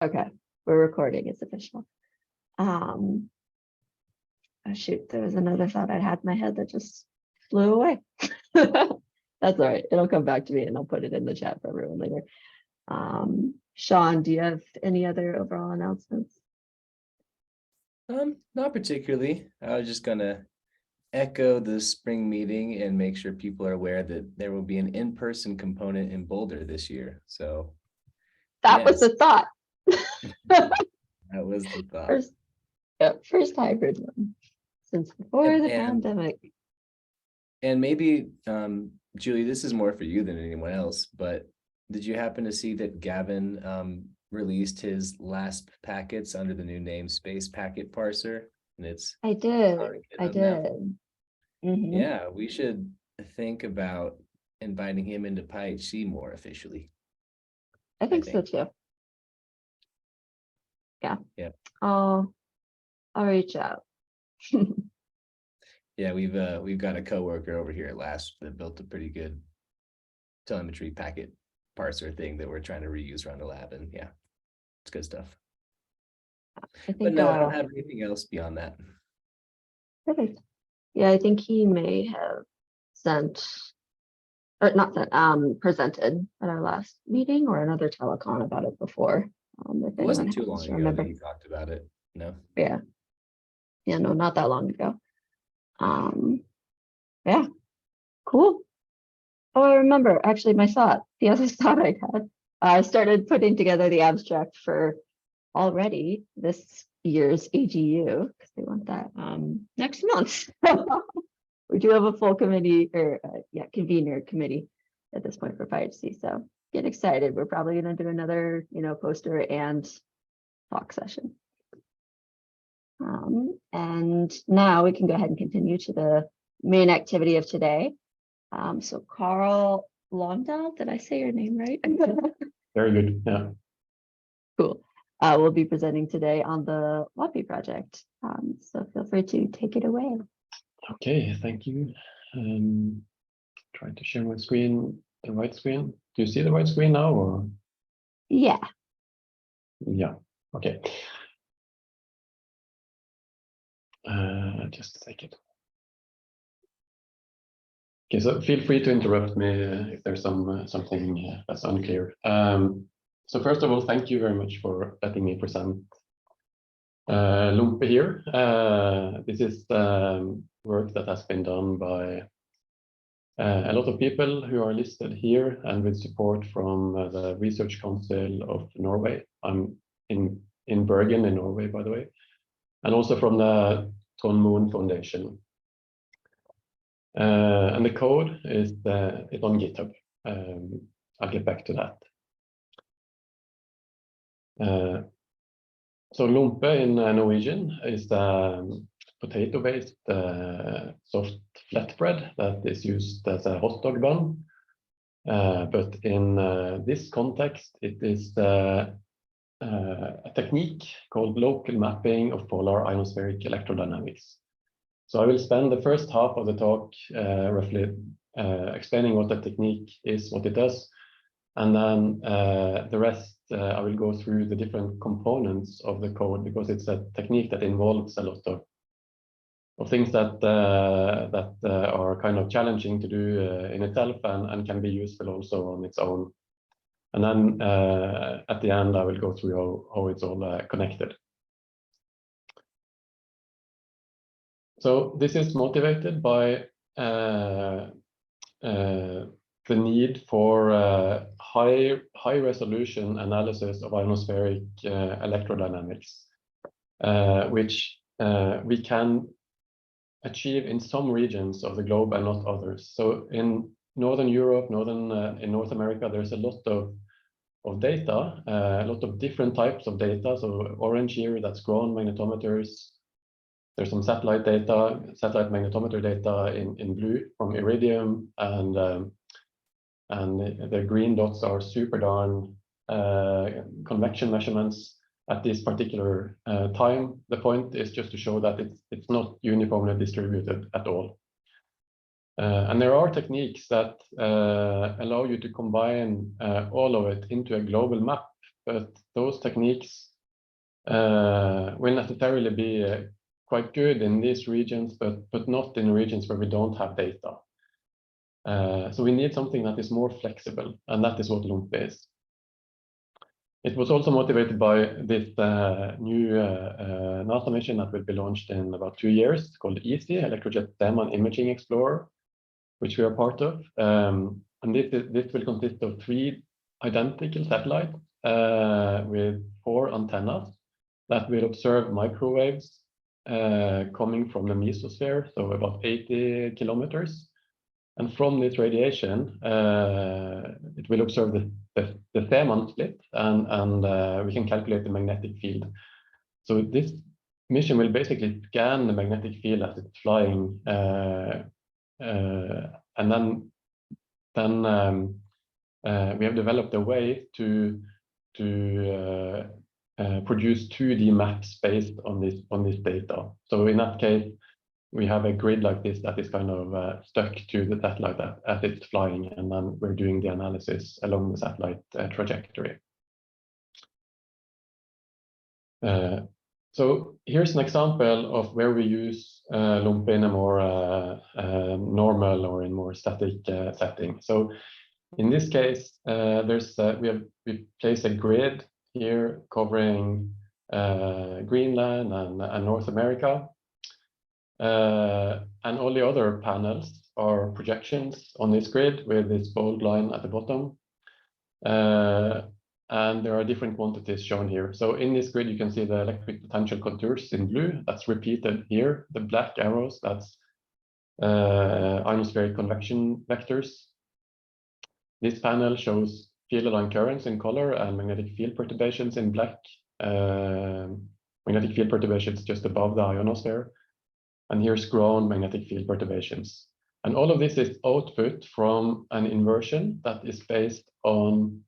Okay, we're recording. It's official. Oh shoot, there was another thought I had in my head that just flew away. That's all right. It'll come back to me and I'll put it in the chat for everyone later. Sean, do you have any other overall announcements? Not particularly. I was just gonna echo the spring meeting and make sure people are aware that there will be an in-person component in Boulder this year. So That was yes, the thought. that was the thought. First hybrid one since before the pandemic. And maybe, Julie, this is more for you than anyone else, but did you happen to see that Gavin released his LASP packets under the new namespace packet parser? And it's I did. Mm-hmm. Yeah, we should think about inviting him into PyHC more officially. I think so too. Yeah. Yeah. I'll reach out. Yeah, we've got a coworker over here at LASP that built a pretty good telemetry packet parser thing that we're trying to reuse around the lab, and yeah, it's good stuff. But no, I don't have anything else beyond that. Perfect. Yeah, I think he may have sent, or not sent, presented at our last meeting or another telecon about it before. It wasn't too long ago that he talked about it. No. Yeah. Yeah, no, not that long ago. Yeah, cool. Oh, I remember actually the other thought I had. I started putting together the abstract for already this year's AGU because they want that next month. We do have a full committee or convener committee at this point for PyHC. So get excited. We're probably going to do another, poster and talk session. And now we can go ahead and continue to the main activity of today. So Carl Longdahl, did I say your name right? Very good. Yeah. Cool. We'll be presenting today on the WAPI project. So feel free to take it away. Okay, thank you. Trying to share my screen, the right screen. Do you see the right screen now? Or? Yeah. Yeah. Okay. Just a second. Okay, so feel free to interrupt me if there's something that's unclear. So first of all, thank you very much for letting me present Lumpe here. This is work that has been done by a lot of people who are listed here and with support from the Research Council of Norway. I'm in Bergen in Norway, by the way, and also from the Trond Mohn Foundation. And the code is on GitHub. I'll get back to that. So Lumpe in Norwegian is potato-based soft flatbread that is used as a hot dog bun. But in this context, it is a technique called local mapping of polar ionospheric electrodynamics. So I will spend the first half of the talk roughly explaining what the technique is, what it does, and then the rest I will go through the different components of the code because it's a technique that involves a lot of things that are kind of challenging to do in itself and can be useful also on its own. And then at the end I will go through how it's all connected. So this is motivated by the need for high resolution analysis of ionospheric electrodynamics, which we can achieve in some regions of the globe and not others. So in Northern Europe, in North America, there's a lot of data, a lot of different types of data. So orange here, that's ground magnetometers. There's some satellite magnetometer data in blue from Iridium, and the green dots are super darn convection measurements at this particular time. The point is just to show that it's not uniformly distributed at all. And there are techniques that allow you to combine all of it into a global map but those techniques will necessarily be quite good in these regions, but not in regions where we don't have data. So we need something that is more flexible, and that is what LUMP is. It was also motivated by this new NASA mission that will be launched in about 2 years, called EASY, Electrojet STEM and Imaging Explorer, which we are part of. And this will consist of 3 identical satellites with 4 antennas that will observe microwaves coming from the mesosphere, so about 80 kilometers. And from this radiation, it will observe the Zeeman split, and we can calculate the magnetic field. So this mission will basically scan the magnetic field as it's flying, and then we have developed a way to produce 2D maps based on this data. So in that case, we have a grid like this that is kind of stuck to the satellite as it's flying, and then we're doing the analysis along the satellite trajectory. So here's an example of where we use LUMP in a more normal or in more static setting. So in this case, we place a grid here covering Greenland and North America. And all the other panels are projections on this grid with this bold line at the bottom. And there are different quantities shown here. So in this grid, you can see the electric potential contours in blue. That's repeated here. The black arrows, that's ionospheric convection vectors. This panel shows field aligned currents in color and magnetic field perturbations in black. Magnetic field perturbations just above the ionosphere. And here's ground magnetic field perturbations. And all of this is output from an inversion that is based on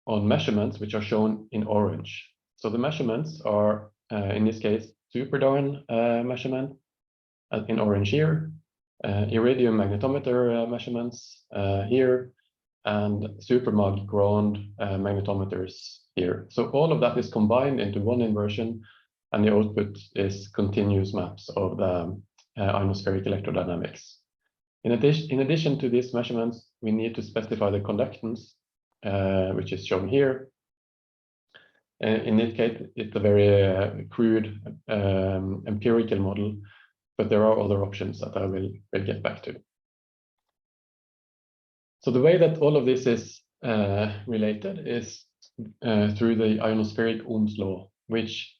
measurements which are shown in orange. So the measurements are, in this case, superdarn measurement in orange here, iridium magnetometer measurements here, and supermag ground magnetometers here. So all of that is combined into one inversion, and the output is continuous maps of the ionospheric electrodynamics. In addition to these measurements, we need to specify the conductance, which is shown here. In this case, it's a very crude empirical model, but there are other options that I will get back to. So the way that all of this is related is through the ionospheric Ohm's law, which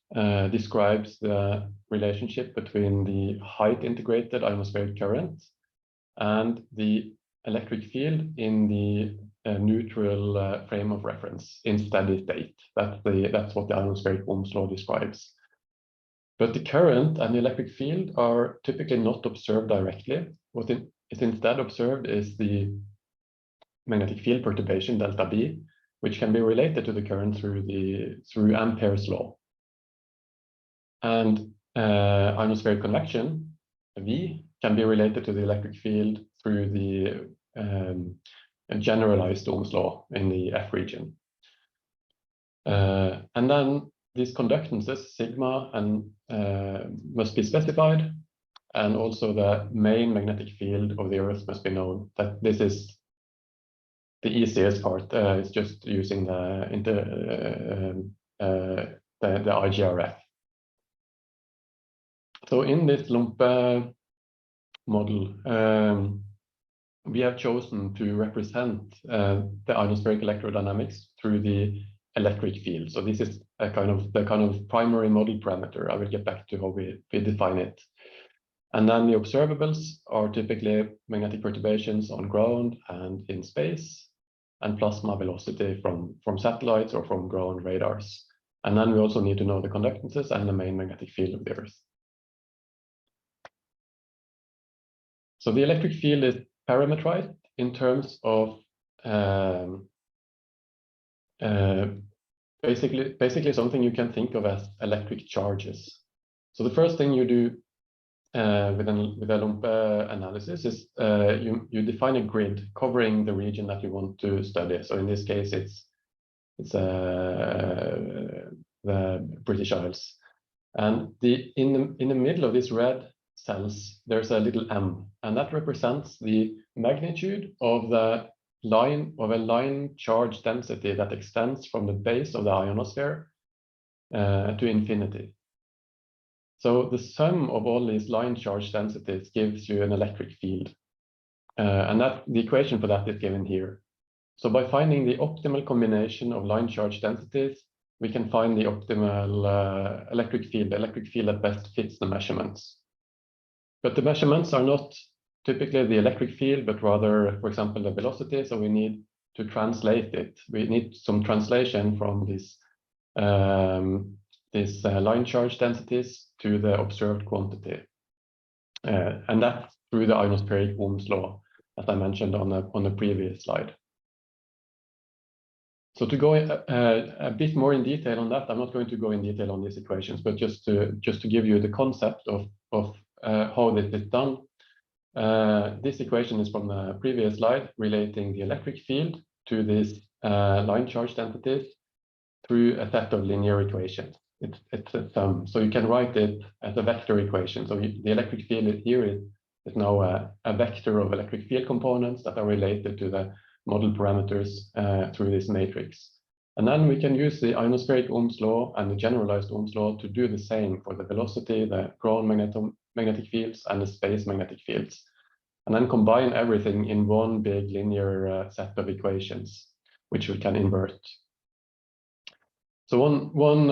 describes the relationship between the height integrated ionospheric current and the electric field in the neutral frame of reference in steady state. That's what the ionospheric Ohm's law describes. But the current and the electric field are typically not observed directly. What is instead observed is the magnetic field perturbation delta B, which can be related to the current through Ampere's law. And ionospheric convection, V, can be related to the electric field through the generalized Ohm's law in the F region. And then these conductances, sigma, and must be specified, and also the main magnetic field of the Earth must be known. That this is the easiest part. It's just using the IGRF. So in this LUMP model, we have chosen to represent the ionospheric electrodynamics through the electric field. So this is the kind of primary model parameter. I will get back to how we define it. And then the observables are typically magnetic perturbations on ground and in space, and plasma velocity from satellites or from ground radars. And then we also need to know the conductances and the main magnetic field of the Earth. So the electric field is parametrized in terms of basically something you can think of as electric charges. So the first thing you do with a Lompe analysis is you define a grid covering the region that you want to study. So in this case, it's the British Isles, and in the middle of this red cells there's a little m, and that represents the magnitude of the line charge density that extends from the base of the ionosphere to infinity. So the sum of all these line charge densities gives you an electric field, and that the equation for that is given here. So by finding the optimal combination of line charge densities, we can find the optimal electric field that best fits the measurements. But the measurements are not typically the electric field, but rather, for example, the velocity. So we need to translate it. We need some translation from this line charge densities to the observed quantity, and that's through the ionospheric Ohm's law, as I mentioned on the previous slide. So to go a bit more in detail on that, I'm not going to go in detail on these equations, but just to give you the concept of how this is done. This equation is from the previous slide, relating the electric field to this line charge densities through a set of linear equations. It's a sum, so you can write it as a vector equation. So the electric field here is now a vector of electric field components that are related to the model parameters through this matrix. And then we can use the ionospheric Ohm's law and the generalized Ohm's law to do the same for the velocity, the ground magnetic fields, and the space magnetic fields, and then combine everything in one big linear set of equations, which we can invert. So one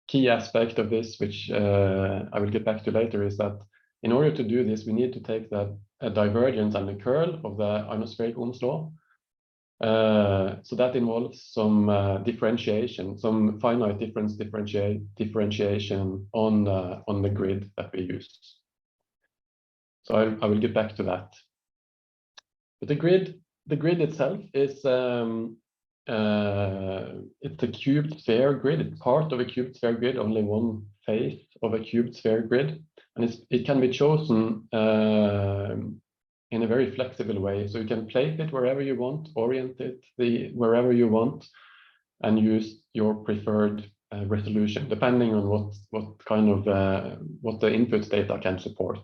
key aspect of this, which I will get back to later, is that in order to do this, we need to take the divergence and the curl of the ionospheric Ohm's law. So that involves some differentiation, some finite difference differentiation on the grid that we use. So I will get back to that. But the grid itself is it's a cubed sphere grid. It's part of a cubed sphere grid, only one face of a cubed sphere grid, and it can be chosen in a very flexible way. So you can place it wherever you want, orient it wherever you want, and use your preferred resolution, depending on what kind of what the input data can support.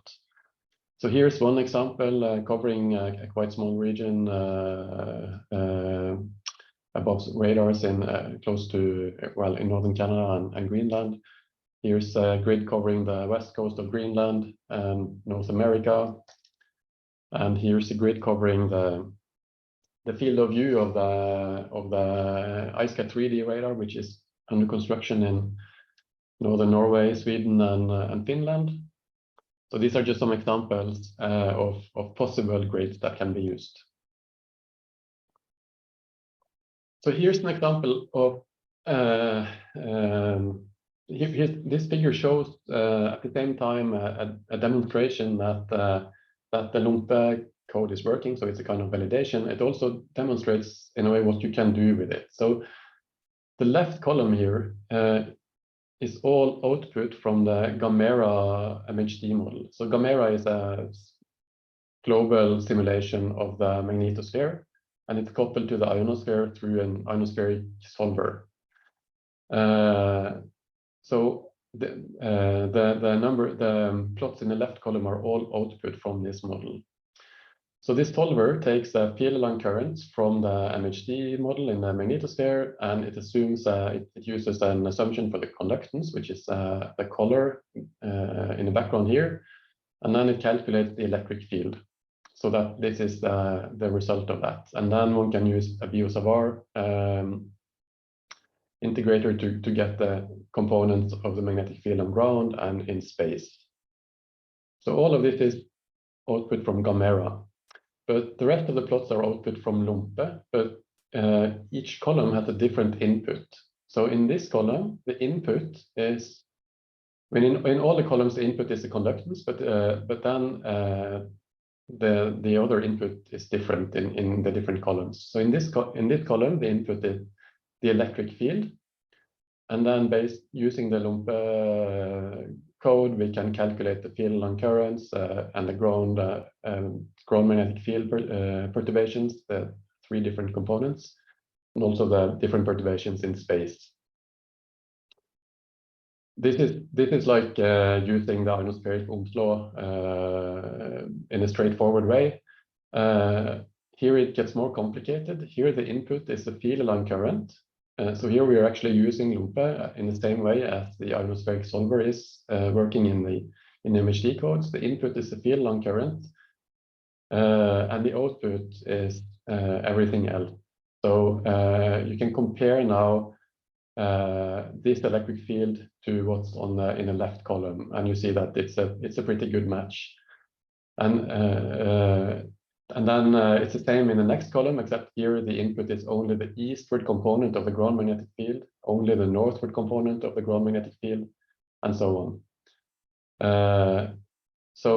So here's one example covering a quite small region above radars in close to, well, in northern Canada and Greenland. Here's a grid covering the west coast of Greenland and North America. And here's a grid covering the field of view of the IceCat 3D radar, which is under construction in northern Norway, Sweden, and Finland. So these are just some examples of possible grids that can be used. So here's an example of this figure shows at the same time a demonstration that the Lompe code is working. So it's a kind of validation. It also demonstrates in a way what you can do with it. So the left column here is all output from the Gamera MHD model. So Gamera is a global simulation of the magnetosphere, and it's coupled to the ionosphere through an ionospheric solver. So the plots in the left column are all output from this model. So this solver takes the PLL currents from the MHD model in the magnetosphere, and it assumes it uses an assumption for the conductance, which is the color in the background here, and then it calculates the electric field. So that this is the result of that. And then one can use a Biot-Savart integrator to get the components of the magnetic field on ground and in space. So all of this is output from Gamera, but the rest of the plots are output from Lompe, but each column has a different input. So in this column, the input is, in all the columns, the input is the conductance, but then the other input is different in the different columns. So in this column, the input is the electric field, and then using the Lompe code, we can calculate the field line currents and the ground magnetic field perturbations, the 3 different components, and also the different perturbations in space. This is like using the ionospheric Ohm's law in a straightforward way. Here it gets more complicated. Here the input is the field line current. So here we are actually using Lumpe in the same way as the ionospheric solver is working in the MHD codes. The input is the field line current, and the output is everything else. So you can compare now this electric field to what's on in the left column, and you see that it's a pretty good match. And then it's the same in the next column, except here the input is only the eastward component of the ground magnetic field, only the northward component of the ground magnetic field, and so on. So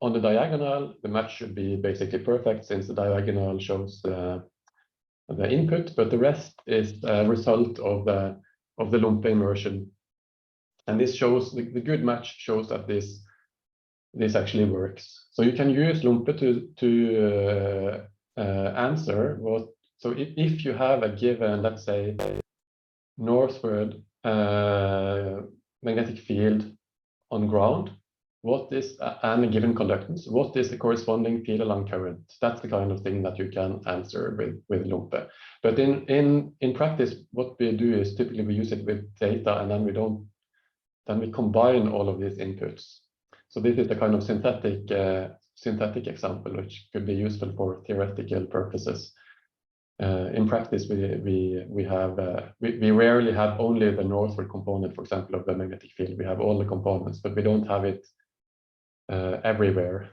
on the diagonal, the match should be basically perfect, since the diagonal shows the input, but the rest is a result of the Lumpe inversion. And this shows the good match shows that this actually works. So you can use Lumpe to answer what. So if you have a given, let's say, northward magnetic field on ground, what is and a given conductance, what is the corresponding field line current? That's the kind of thing that you can answer with Lumpe. But in practice, what we do is typically we use it with data, and then we combine all of these inputs. So this is the kind of synthetic example which could be useful for theoretical purposes. In practice, we rarely have only the northward component, for example, of the magnetic field. We have all the components, but we don't have it everywhere.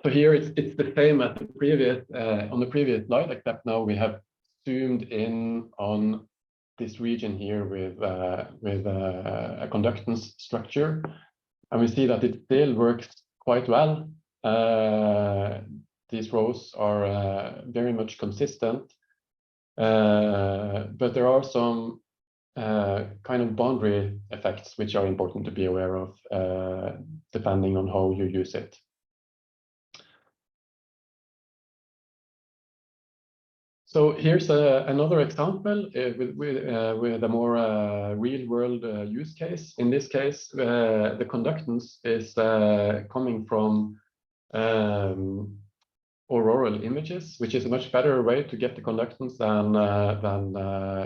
So here it's the same as the previous on the previous slide, except now we have zoomed in on this region here with a conductance structure, and we see that it still works quite well. These rows are very much consistent, but there are some kind of boundary effects which are important to be aware of, depending on how you use it. So here's another example with a more real-world use case. In this case, the conductance is coming from auroral images, which is a much better way to get the conductance than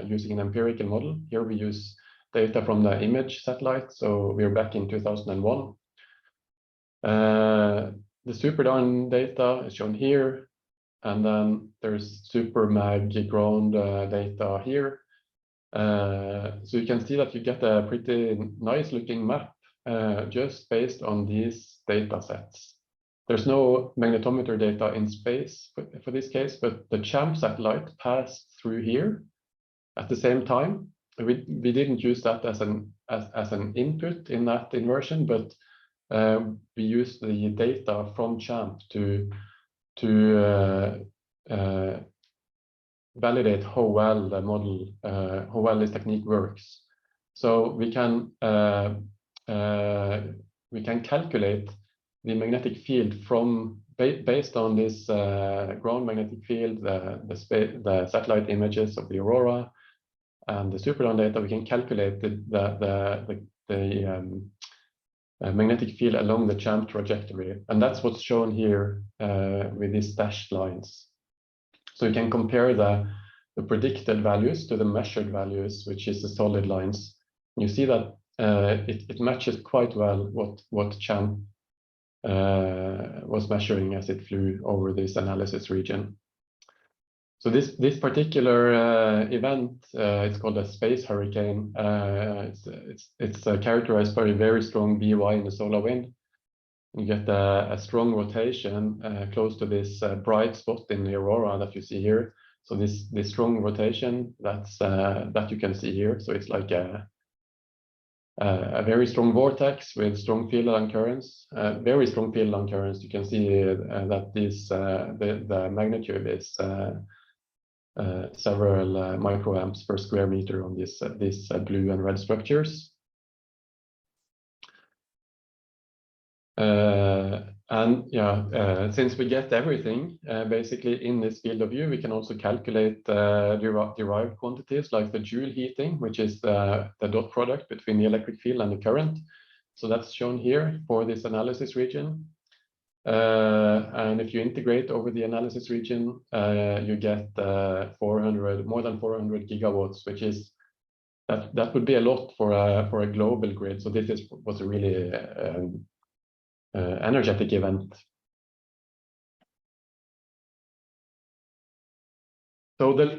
using an empirical model. Here we use data from the image satellite, so we're back in 2001. The SuperDARN data is shown here, and then there's SuperMag ground data here. So you can see that you get a pretty nice looking map just based on these data sets. There's no magnetometer data in space for this case, but the CHAMP satellite passed through here at the same time. We didn't use that as an input in that inversion, but we used the data from CHAMP to validate how well the model, how well this technique works. So we can calculate the magnetic field from based on this ground magnetic field, the satellite images of the aurora, and the SuperDARN data. We can calculate the magnetic field along the CHAMP trajectory, and that's what's shown here with these dashed lines. So you can compare the predicted values to the measured values, which is the solid lines. You see that it matches quite well what CHAMP was measuring as it flew over this analysis region. So this particular event, it's called a space hurricane. It's characterized by a very strong BY in the solar wind. You get a strong rotation close to this bright spot in the aurora that you see here. So this strong rotation, that you can see here. So it's like a very strong vortex with strong field line currents, very strong field line currents. You can see that this the magnitude is several microamps per square meter on these blue and red structures. And yeah, since we get everything basically in this field of view, we can also calculate derived quantities like the Joule heating, which is the dot product between the electric field and the current. So that's shown here for this analysis region. And if you integrate over the analysis region, you get more than 400 gigawatts, which is that would be a lot for a global grid. So this was a really energetic event. So the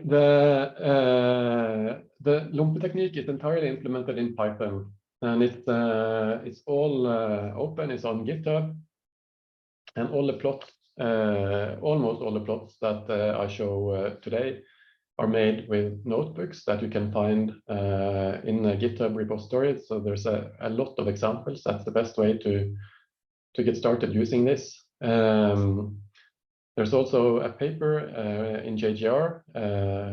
Lumpe technique is entirely implemented in Python, and it's all open. It's on GitHub, and all the plots, almost all the plots that I show today are made with notebooks that you can find in a GitHub repository. So there's a lot of examples. That's the best way to get started using this. There's also a paper in JGR,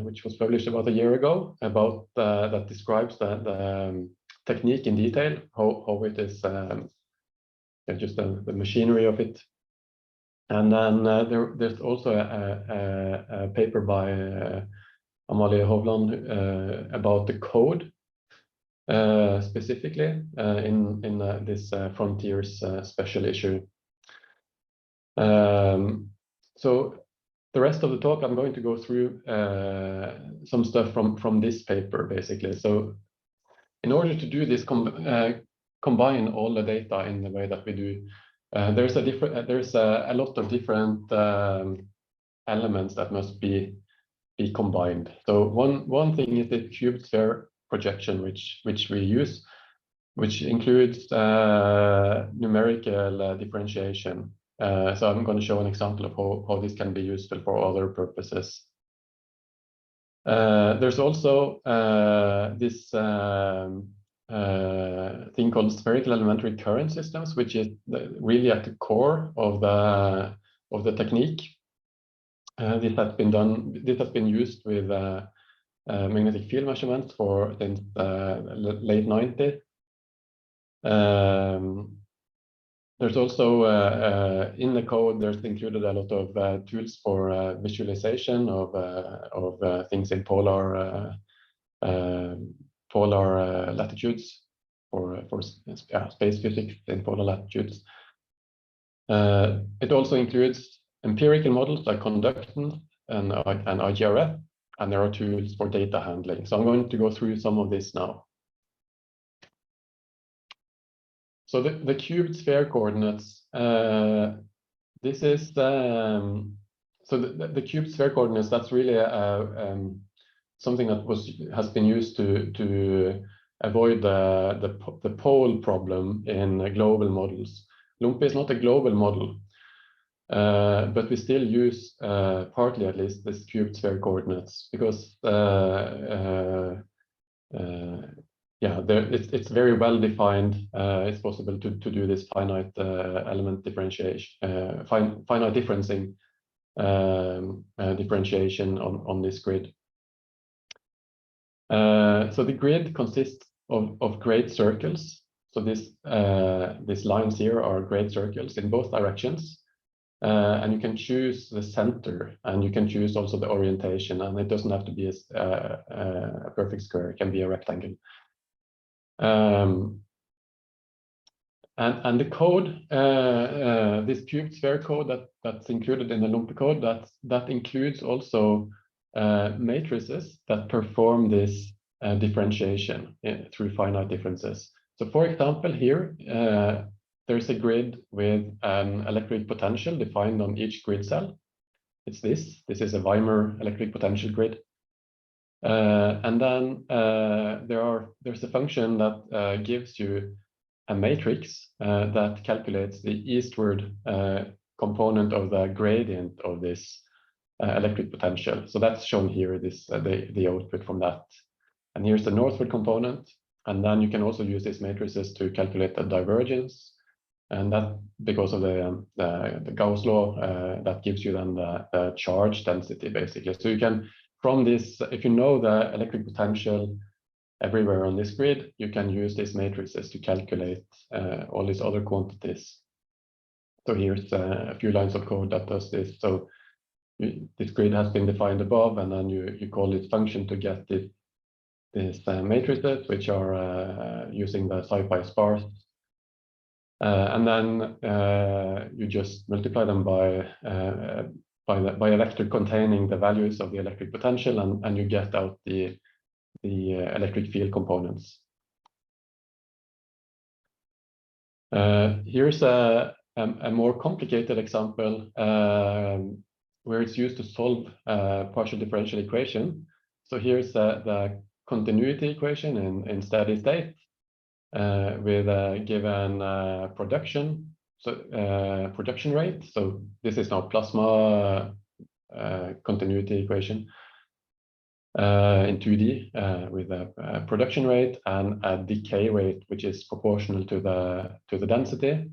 which was published about a year ago, about that describes the technique in detail, how it is, just the machinery of it. And then there's also a paper by Amalie Hovland about the code, specifically in this Frontiers special issue. So the rest of the talk, I'm going to go through some stuff from this paper, basically. So in order to do this, combine all the data in the way that we do, there's a lot of different elements that must be combined. So one thing is the cubed sphere projection, which we use, which includes numerical differentiation. So I'm going to show an example of how this can be useful for other purposes. There's also this thing called spherical elementary current systems, which is really at the core of the technique. This has been used with magnetic field measurements since late 90s. There's also in the code, there's included a lot of tools for visualization of things in polar latitudes, for space physics in polar latitudes. It also includes empirical models like conductance and IGRF, and there are tools for data handling. So I'm going to go through some of this now. So the cubed sphere coordinates, this is so the cubed sphere coordinates, that's really something that has been used to avoid the pole problem in global models. Lumpe is not a global model, but we still use partly at least this cubed sphere coordinates because it's very well defined. It's possible to do this finite element differentiation, finite differencing differentiation on this grid. So the grid consists of great circles. So these lines here are great circles in both directions. And you can choose the center, and you can choose also the orientation, and it doesn't have to be a perfect square. It can be a rectangle. And the code, this cubed sphere code that's included in the Lumpe code, that includes also matrices that perform this differentiation through finite differences. So for example, here, there's a grid with an electric potential defined on each grid cell. It's this is a Weimar electric potential grid. And then there's a function that gives you a matrix that calculates the eastward component of the gradient of this electric potential. So that's shown here, the output from that. And here's the northward component. And then you can also use these matrices to calculate the divergence. And that, because of the Gauss law, that gives you then the charge density, basically. So you can from this, if you know the electric potential everywhere on this grid, you can use these matrices to calculate all these other quantities. So here's a few lines of code that does this. So this grid has been defined above, and then you call this function to get these matrices, which are using the SciPy sparse. And then you just multiply them by a vector containing the values of the electric potential, and you get out the electric field components. Here's a more complicated example where it's used to solve a partial differential equation. So here's the continuity equation in steady state with a given production rate. So this is now plasma continuity equation in 2D with a production rate and a decay rate, which is proportional to the density.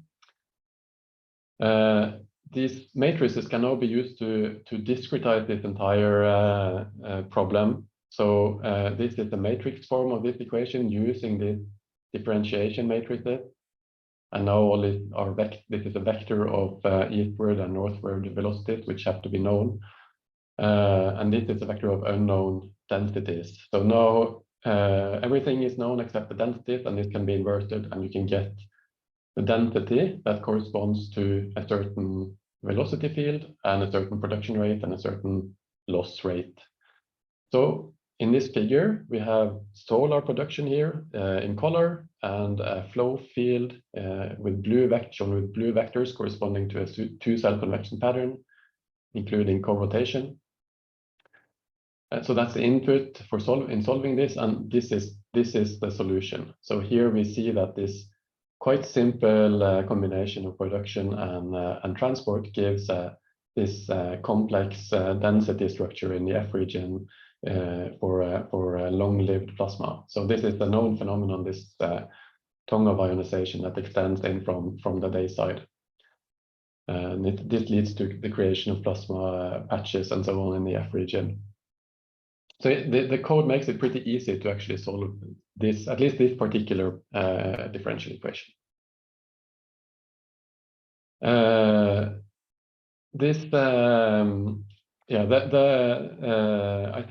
These matrices can now be used to discretize this entire problem. So this is the matrix form of this equation using the differentiation matrices. And now all this is a vector of eastward and northward velocities, which have to be known. And this is a vector of unknown densities. So now everything is known except the densities, and it can be inverted, and you can get the density that corresponds to a certain velocity field and a certain production rate and a certain loss rate. So in this figure, we have solar production here in color and a flow field with shown with blue vectors corresponding to a two-cell convection pattern, including co-rotation. So that's the input for solving this, and this is the solution. So here we see that this quite simple combination of production and transport gives this complex density structure in the F region for a long-lived plasma. So this is the known phenomenon, this tongue of ionization that extends in from the day side. And this leads to the creation of plasma patches and so on in the F region. So the code makes it pretty easy to actually solve this, at least this particular differential equation. I said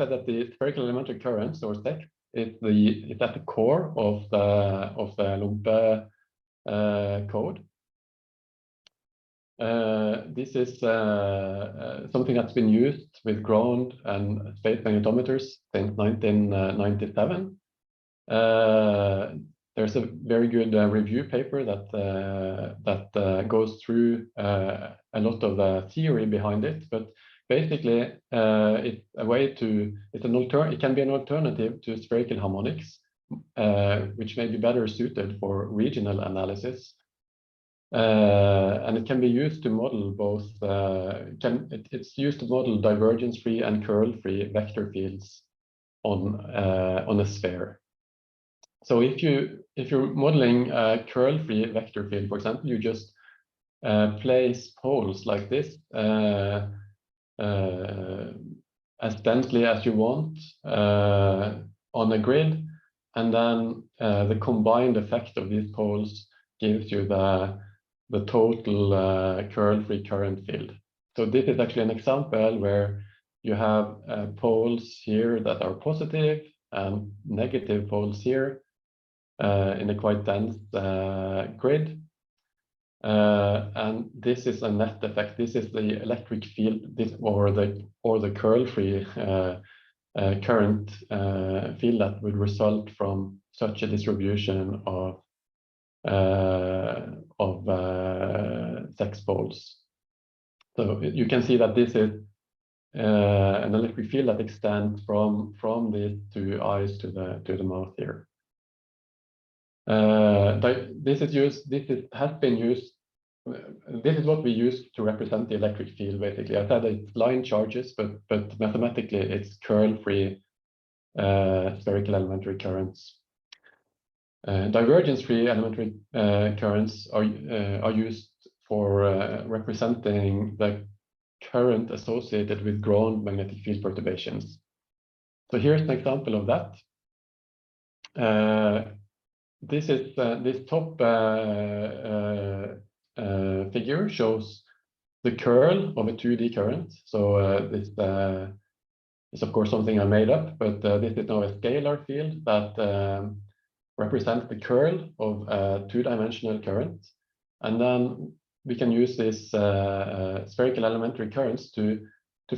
that the spherical elementary currents, or SEC, is at the core of the Lompe code. This is something that's been used with ground and space magnetometers since 1997. There's a very good review paper that goes through a lot of the theory behind it, but basically it's a way to it can be an alternative to spherical harmonics, which may be better suited for regional analysis. And it can be used to model both. It's used to model divergence-free and curl-free vector fields on a sphere. So if you're modeling a curl-free vector field, for example, you just place poles like this as densely as you want on a grid, and then the combined effect of these poles gives you the total curl-free current field. So this is actually an example where you have poles here that are positive and negative poles here in a quite dense grid. And this is a net effect. This is the electric field, or the curl-free current field that would result from such a distribution of sex poles. So you can see that this is an electric field that extends from these two eyes to the mouth here. This is what we use to represent the electric field, basically. I said it's line charges, but mathematically it's curl-free spherical elementary currents. Divergence-free elementary currents are used for representing the current associated with ground magnetic field perturbations. So here's an example of that. This is this top figure shows the curl of a 2D current. So this is of course something I made up, but this is now a scalar field that represents the curl of a two-dimensional current. And then we can use this spherical elementary currents to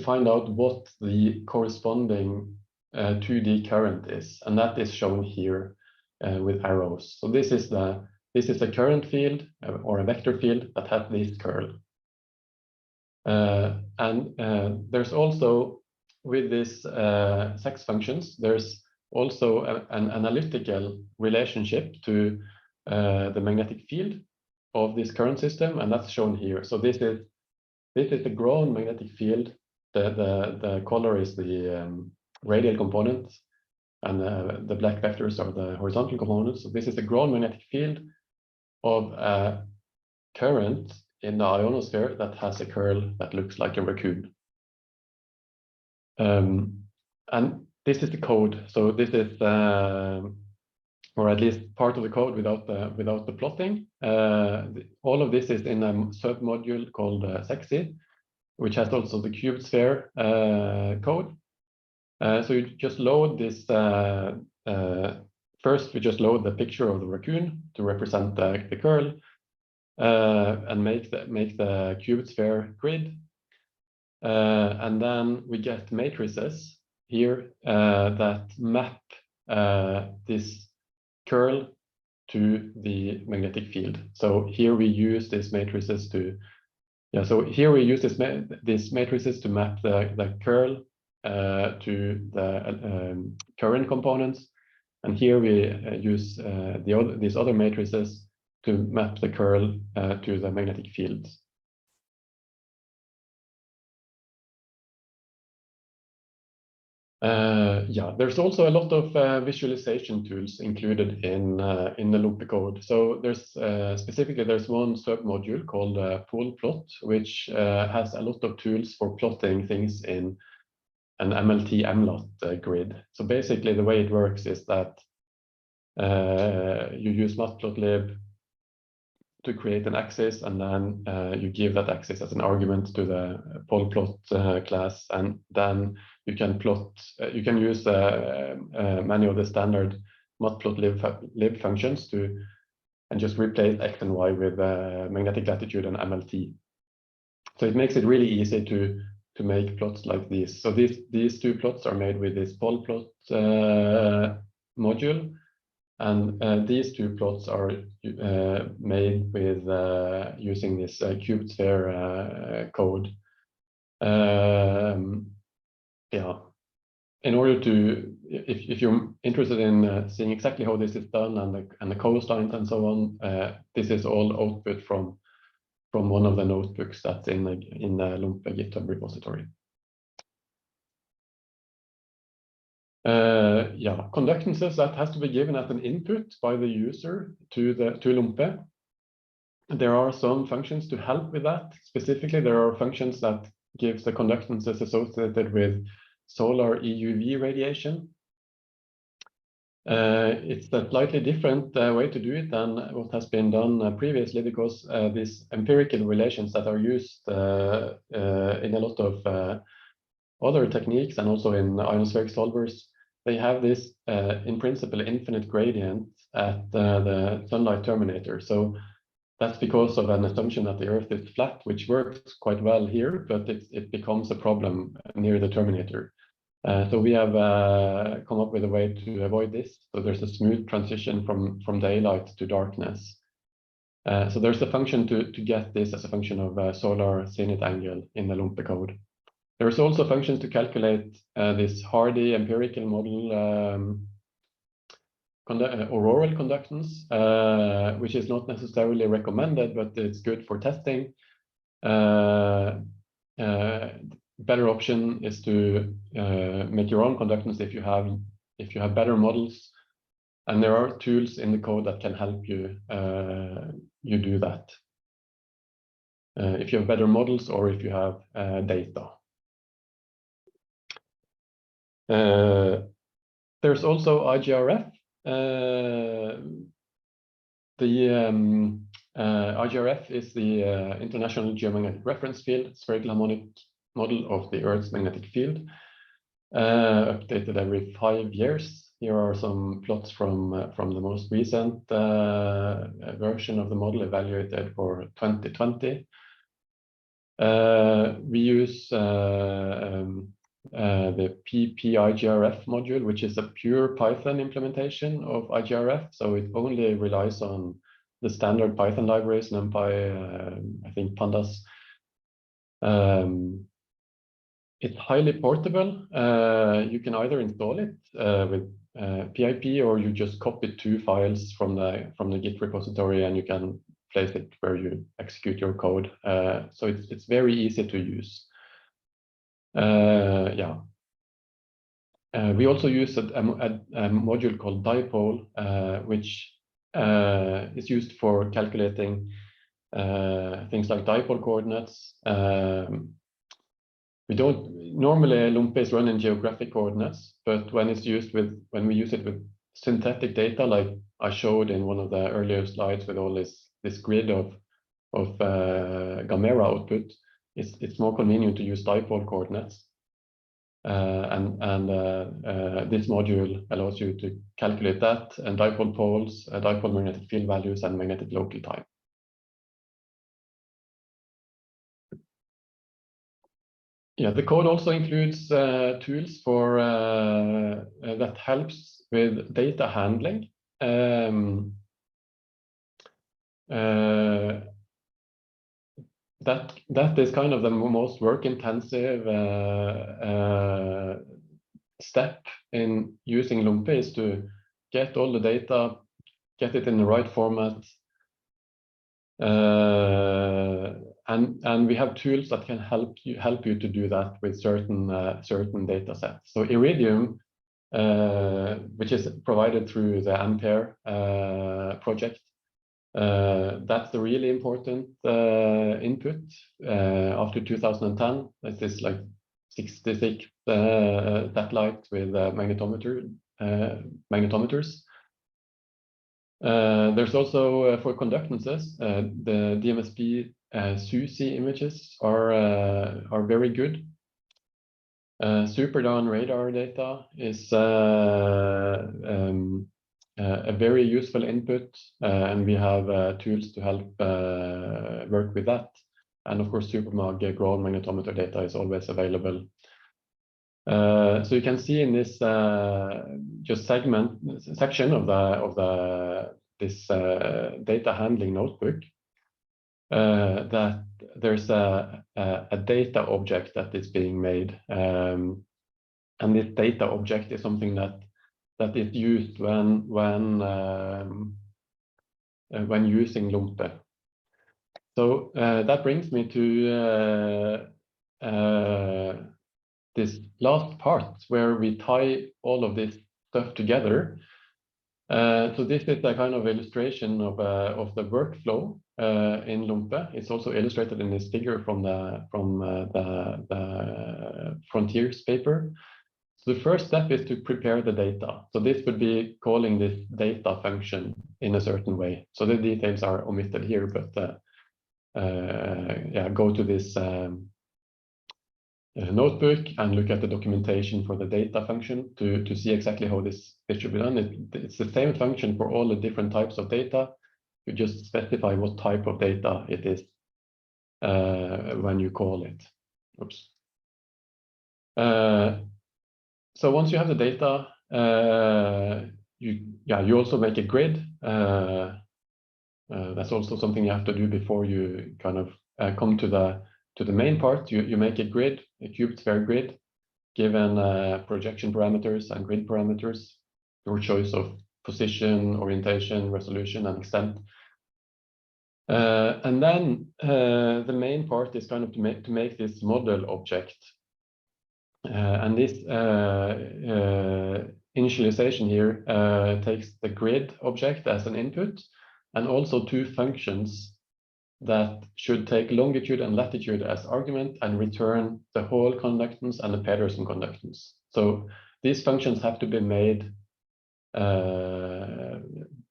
find out what the corresponding 2D current is, and that is shown here with arrows. So this is a current field or a vector field that has this curl. And there's also, with this sex functions, there's also an analytical relationship to the magnetic field of this current system, and that's shown here. So this is the ground magnetic field. The color is the radial component, and the black vectors are the horizontal components. So this is the ground magnetic field of a current in the ionosphere that has a curl that looks like a raccoon. And this is the code. So this is, or at least part of the code without the plotting. All of this is in a submodule called SEXy, which has also the cubed sphere code. So you just load this. First, we just load the picture of the raccoon to represent the curl, and make the cubed sphere grid. And then we get matrices here that map this curl to the magnetic field. So here we use these matrices to, so here we use these matrices to map the curl to the current components, and here we use these other matrices to map the curl to the magnetic fields. There's also a lot of visualization tools included in the Lumpe code. So there's specifically there's one submodule called Pool Plot, which has a lot of tools for plotting things in an MLT MLOT grid. So basically the way it works is that you use matplotlib to create an axis, and then you give that axis as an argument to the polyplot class, and then you can plot. You can use many of the standard matplotlib functions and just replace x and y with magnetic latitude and MLT. So it makes it really easy to make plots like this. So these two plots are made with this polyplot module. And these two plots are made with using this cubed sphere code. In order to, if you're interested in seeing exactly how this is done and the coastlines and so on, this is all output from one of the notebooks that's in the Lumpe GitHub repository. Conductances that has to be given as an input by the user to Lumpe. There are some functions to help with that. Specifically, there are functions that gives the conductances associated with solar EUV radiation. It's a slightly different way to do it than what has been done previously, because these empirical relations that are used in a lot of other techniques and also in ionospheric solvers, they have this, in principle, infinite gradient at the sunlight terminator. So that's because of an assumption that the Earth is flat, which works quite well here, but it becomes a problem near the terminator. So we have come up with a way to avoid this. So there's a smooth transition from daylight to darkness. So there's a function to get this as a function of solar zenith angle in the Lumpe code. There's also functions to calculate this hardy empirical model auroral conductance, which is not necessarily recommended, but it's good for testing. Better option is to make your own conductance if you have better models, and there are tools in the code that can help you do that. If you have better models or if you have data. There's also IGRF. IGRF is the International Geomagnetic Reference Field, spherical harmonic model of the Earth's magnetic field, updated every 5 years. Here are some plots from the most recent version of the model evaluated for 2020. We use the PIGRF module, which is a pure Python implementation of IGRF. So it only relies on the standard Python libraries, NumPy, I think Pandas. It's highly portable. You can either install it with PIP, or you just copy 2 files from the Git repository and you can place it where you execute your code. So it's very easy to use. Yeah. We also use a module called dipole, which is used for calculating things like dipole coordinates. We don't normally LUMPE is run in geographic coordinates, but when we use it with synthetic data, like I showed in one of the earlier slides with all this grid of Gamera output, it's more convenient to use dipole coordinates. This module allows you to calculate that and dipole poles, dipole magnetic field values, and magnetic local time. Yeah, the code also includes tools for that helps with data handling. That is kind of the most work-intensive step in using LUMPE, is to get all the data, get it in the right format, and we have tools that can help you to do that with certain data sets. So Iridium, which is provided through the Ampere project, that's the really important input after 2010. This is like 66 satellites with magnetometers. There's also for conductances, the DMSP SUSI images are very good. Superdown radar data is a very useful input, and we have tools to help work with that. And of course, SuperMag ground magnetometer data is always available. So you can see in this section of this data handling notebook that there's a data object that is being made, and this data object is something that is used when using LUMPE. So that brings me to this last part where we tie all of this stuff together. So this is a kind of illustration of the workflow in LUMPE. It's also illustrated in this figure from the Frontiers paper. So the first step is to prepare the data. So this would be calling this data function in a certain way. So the details are omitted here, but yeah, go to this notebook and look at the documentation for the data function to see exactly how this should be done. It's the same function for all the different types of data. You just specify what type of data it is when you call it. Oops. So once you have the data, you also make a grid. That's also something you have to do before you kind of come to the main part. You make a grid, a cubed sphere grid, given projection parameters and grid parameters, your choice of position, orientation, resolution, and extent. And then the main part is kind of to make this model object. And this initialization here takes the grid object as an input, and also 2 functions that should take longitude and latitude as argument and return the Hall conductance and the Pedersen conductance. So these functions have to be made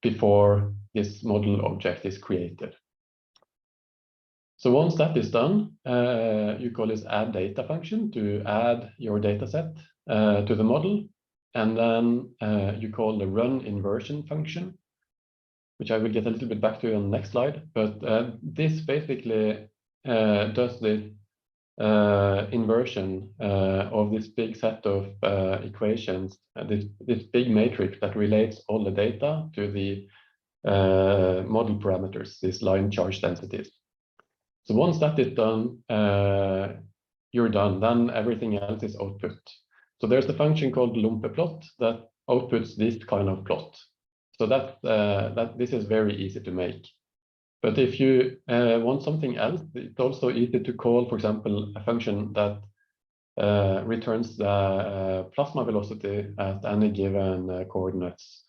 before this model object is created. So once that is done, you call this add data function to add your data set to the model. And then you call the run inversion function, which I will get a little bit back to on the next slide. But this basically does this inversion of this big set of equations, this big matrix that relates all the data to the model parameters, these line charge densities. So once that is done, you're done. Then everything else is output. So there's a function called lumpeplot that outputs this kind of plot. So this is very easy to make. But if you want something else, it's also easy to call, for example, a function that returns the plasma velocity at any given coordinates.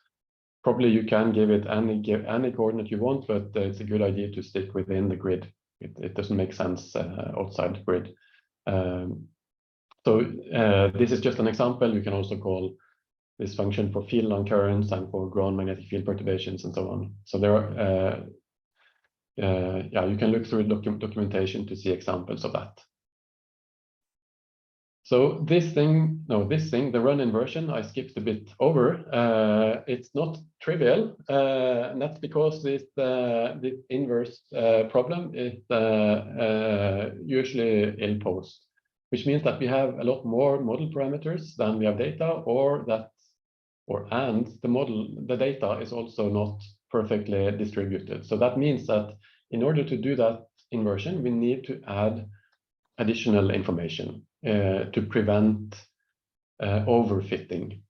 Probably you can give it any coordinate you want, but it's a good idea to stick within the grid. It doesn't make sense outside the grid. So this is just an example. You can also call this function for field line currents and for ground magnetic field perturbations and so on. So there are, yeah, you can look through documentation to see examples of that. So this thing, the run inversion, I skipped a bit over. It's not trivial, and that's because this inverse problem is usually ill-posed, which means that we have a lot more model parameters than we have data, and the data is also not perfectly distributed. So that means that in order to do that inversion, we need to add additional information to prevent overfitting.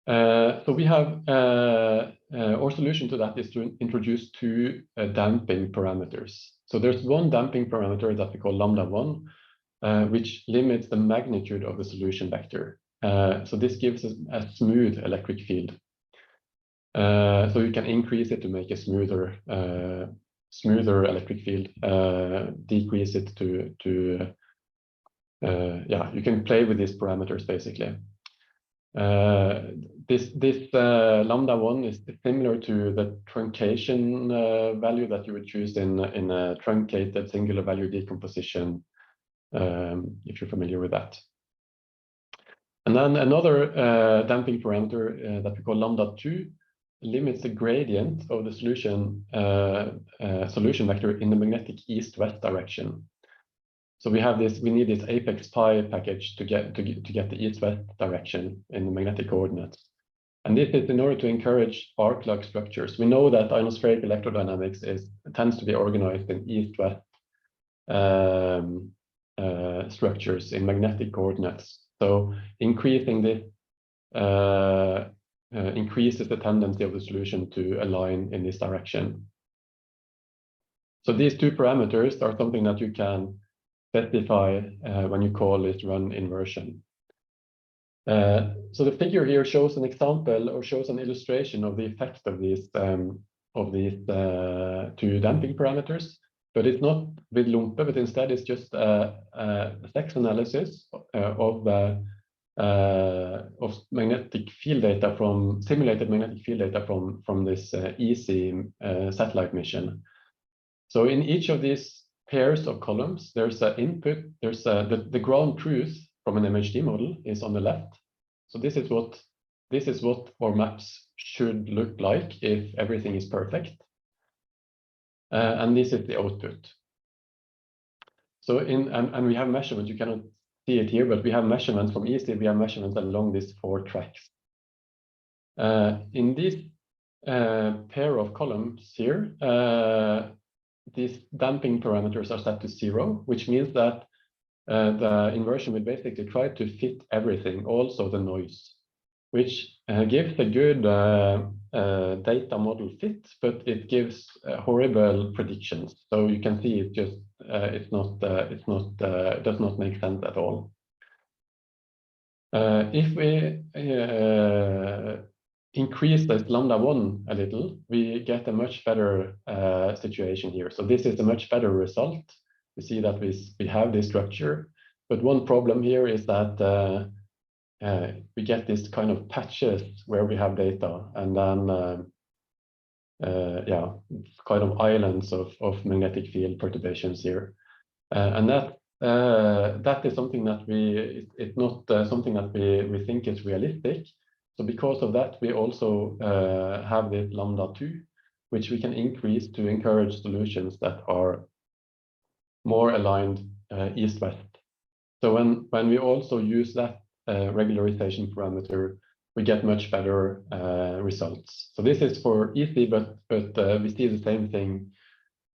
So we have our solution to that is to introduce two damping parameters. So there's one damping parameter that we call lambda1, which limits the magnitude of the solution vector. So this gives us a smooth electric field. So you can increase it to make a smoother electric field, decrease it to yeah, you can play with these parameters basically. This lambda1 is similar to the truncation value that you would choose in a truncated singular value decomposition, if you're familiar with that. And then another damping parameter that we call lambda2 limits the gradient of the solution vector in the magnetic east-west direction. So we need this apex pi package to get the east-west direction in the magnetic coordinates. And this is in order to encourage arc-like structures. We know that ionospheric electrodynamics tends to be organized in east-west structures in magnetic coordinates. So increasing this increases the tendency of the solution to align in this direction. So these two parameters are something that you can specify when you call it run inversion. So the figure here shows an example or shows an illustration of the effect of these two damping parameters, but it's not with Lumpe, but instead it's just a sex analysis of magnetic field data from simulated magnetic field data from this EASY satellite mission. So in each of these pairs of columns, there's an input, there's the ground truth from an MHD model is on the left. So this is what our maps should look like if everything is perfect. And this is the output. So and we have measurements, you cannot see it here, but we have measurements from EASY, we have measurements along these 4 tracks. In this pair of columns here, these damping parameters are set to 0, which means that the inversion will basically try to fit everything, also the noise, which gives a good data model fit, but it gives horrible predictions. So you can see it just it does not make sense at all. If we increase this lambda1 a little, we get a much better situation here. So this is a much better result. We see that we have this structure, but one problem here is that we get this kind of patches where we have data, and then yeah, kind of islands of magnetic field perturbations here, and that is something that it's not something that we think is realistic. So because of that, we also have this lambda 2, which we can increase to encourage solutions that are more aligned east-west. So when we also use that regularization parameter, we get much better results. So this is for easy, but we see the same thing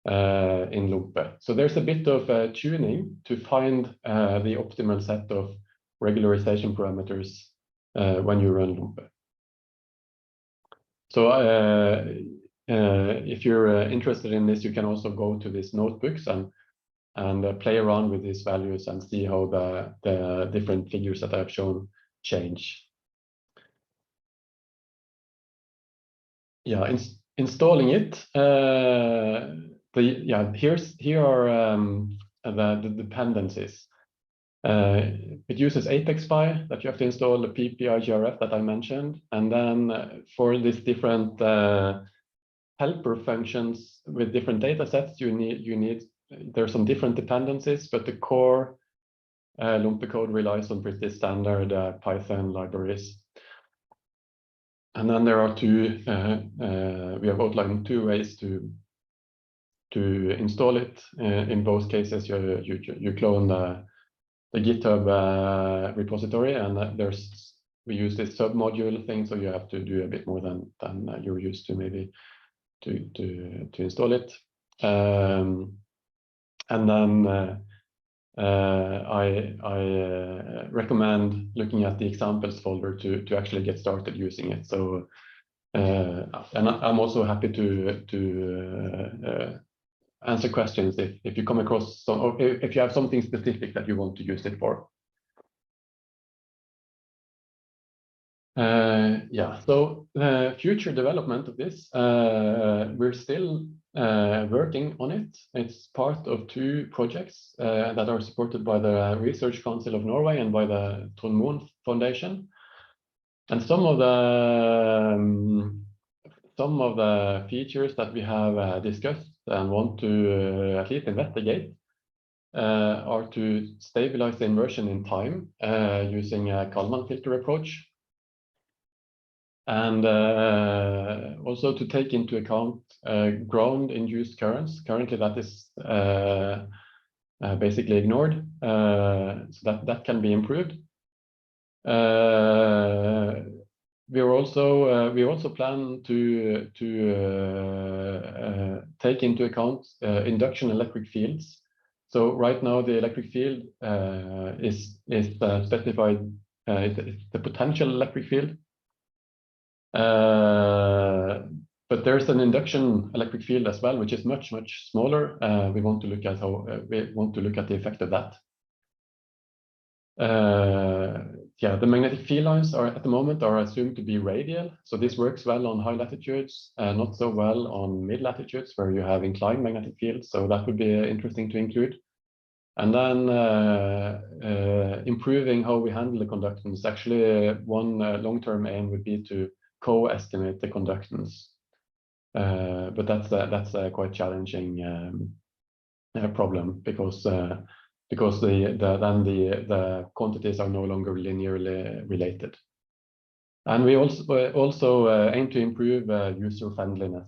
in Lumpe. So there's a bit of tuning to find the optimal set of regularization parameters when you run Lumpe. So if you're interested in this, you can also go to these notebooks and play around with these values and see how the different figures that I've shown change. Yeah, installing it. Here are the dependencies. It uses ApexPy that you have to install the PPIGRF that I mentioned, and then for these different helper functions with different data sets, you need there's some different dependencies, but the core Lumpe code relies on pretty standard Python libraries. And then there are two, we have outlined 2 ways to install it. In both cases, you clone the GitHub repository, and we use this submodule thing, so you have to do a bit more than you're used to maybe to install it. And then I recommend looking at the examples folder to actually get started using it. So and I'm also happy to answer questions if you come across some, or if you have something specific that you want to use it for. Yeah, so future development of this, we're still working on it. It's part of 2 projects that are supported by the Research Council of Norway and by the Trond Mohn Foundation. And some of the features that we have discussed and want to at least investigate are to stabilize the inversion in time using a Kalman filter approach. And also to take into account ground-induced currents. Currently, that is basically ignored, so that can be improved. We also plan to take into account induction electric fields. So right now the electric field is specified. It's the potential electric field. But there's an induction electric field as well, which is much smaller. We want to look at the effect of that. Yeah, the magnetic field lines at the moment are assumed to be radial, so this works well on high latitudes, not so well on mid latitudes where you have inclined magnetic fields. So that would be interesting to include. And then improving how we handle the conductance. Actually, one long-term aim would be to co-estimate the conductance, but that's a quite challenging problem because the quantities are no longer linearly related. And we also aim to improve user friendliness.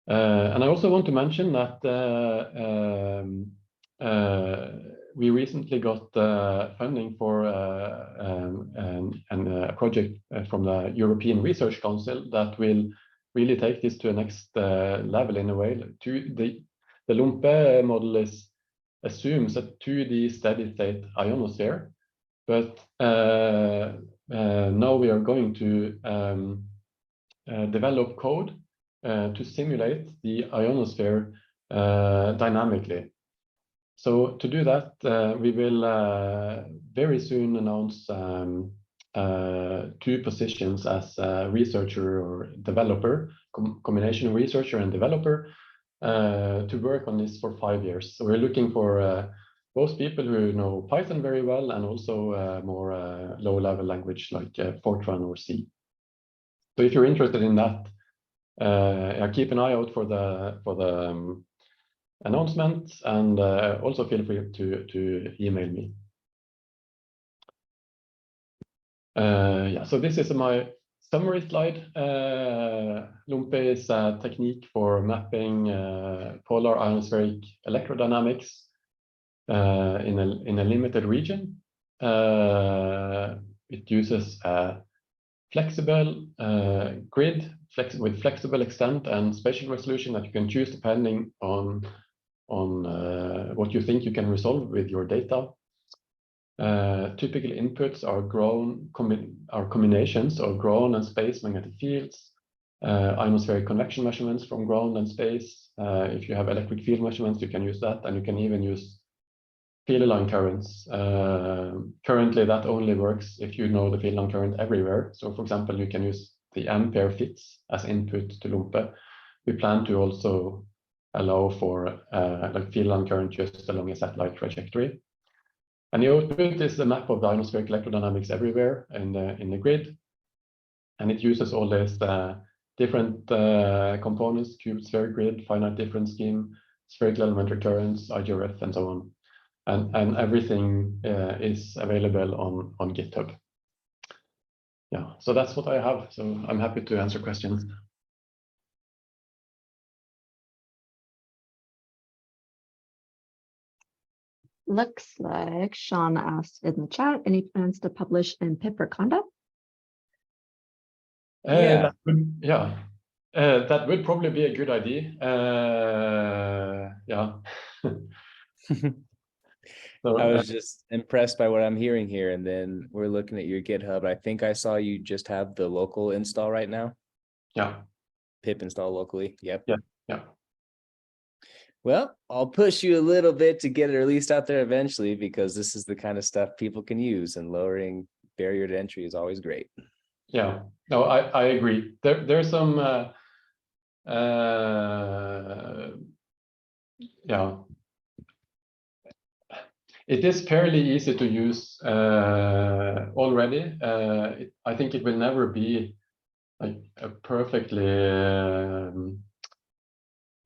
And I also want to mention that we recently got funding for a project from the European Research Council that will really take this to a next level in a way. The Lumpe model assumes a 2D steady state ionosphere, but now we are going to develop code to simulate the ionosphere dynamically. So to do that, we will very soon announce 2 positions as a researcher or developer, combination of researcher and developer, to work on this for 5 years. So we're looking for both people who know Python very well and also more low-level language like Fortran or C. So if you're interested in that, keep an eye out for the announcement, and also feel free to email me. So this is my summary slide. Lumpe is a technique for mapping polar ionospheric electrodynamics in a limited region. It uses a flexible grid with flexible extent and spatial resolution that you can choose depending on what you think you can resolve with your data. Typical inputs are combinations of ground and space magnetic fields, ionospheric convection measurements from ground and space. If you have electric field measurements, you can use that, and you can even use field line currents. Currently, that only works if you know the field line current everywhere. So, for example, you can use the ampere fits as input to Lumpe. We plan to also allow for like field line current just along a satellite trajectory. And the output is the map of the ionospheric electrodynamics everywhere in the grid. And it uses all these different components: cubed spheric grid, finite difference scheme, spherical elementary currents, IGRF, and so on. And everything is available on GitHub. Yeah, so that's what I have. So I'm happy to answer questions. Looks like Sean asked in the chat, any plans to publish in PIP or Conda? Yeah. That would probably be a good idea. So, I was just impressed by what I'm hearing here. And then we're looking at your GitHub. I think I saw you just have the local install right now. yeah, Pip install locally. Yep. yeah. Well, I'll push you a little bit to get it released out there eventually, because this is the kind of stuff people can use, and lowering barrier to entry is always great. Yeah, no, I agree. There's some it is fairly easy to use already. I think it will never be like a perfectly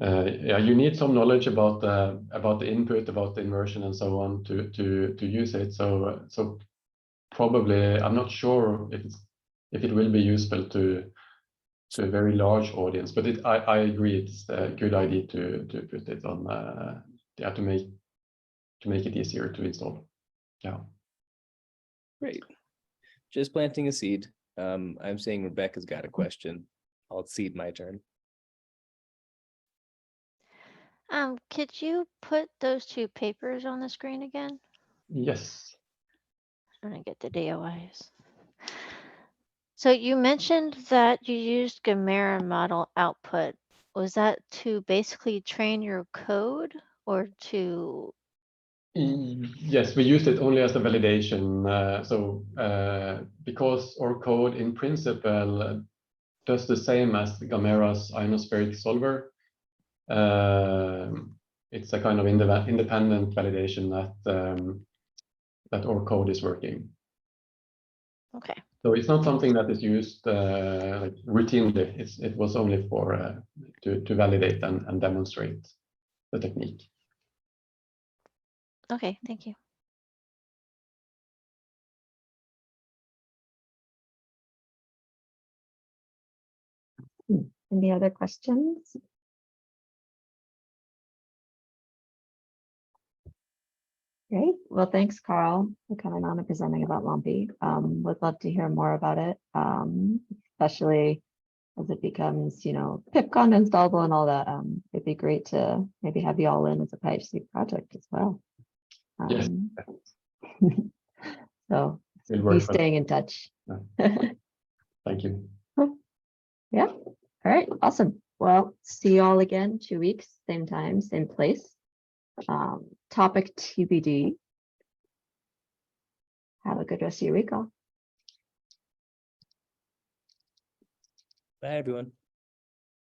you need some knowledge about the input, about the inversion, and so on to use it. So probably, I'm not sure if it will be useful to a very large audience, but I agree it's a good idea to put it on to make it easier to install. Yeah. Great. Just planting a seed. I'm saying Rebecca's got a question. I'll cede my turn. Could you put those two papers on the screen again? Yes. I'm gonna get the DOIs. So you mentioned that you used Gamera model output. Was that to basically train your code or to? Yes, we used it only as a validation. Because our code in principle does the same as Gamera's ionospheric solver, it's a kind of independent validation that our code is working. Okay. So it's not something that is used like routinely. It was only for to validate and demonstrate the technique. Okay, thank you. Any other questions? Great. Well, thanks, Carl, for coming on and presenting about Lumpy. Would love to hear more about it, especially as it becomes, PipCon installable and all that. It'd be great to maybe have you all in as a PyHC project as well. Yes. So We'll be work on it. staying in touch. Thank you. Yeah. All right. Awesome. Well, see you all again 2 weeks, same time, same place. Topic TBD. Have a good rest of your week all. Bye, everyone.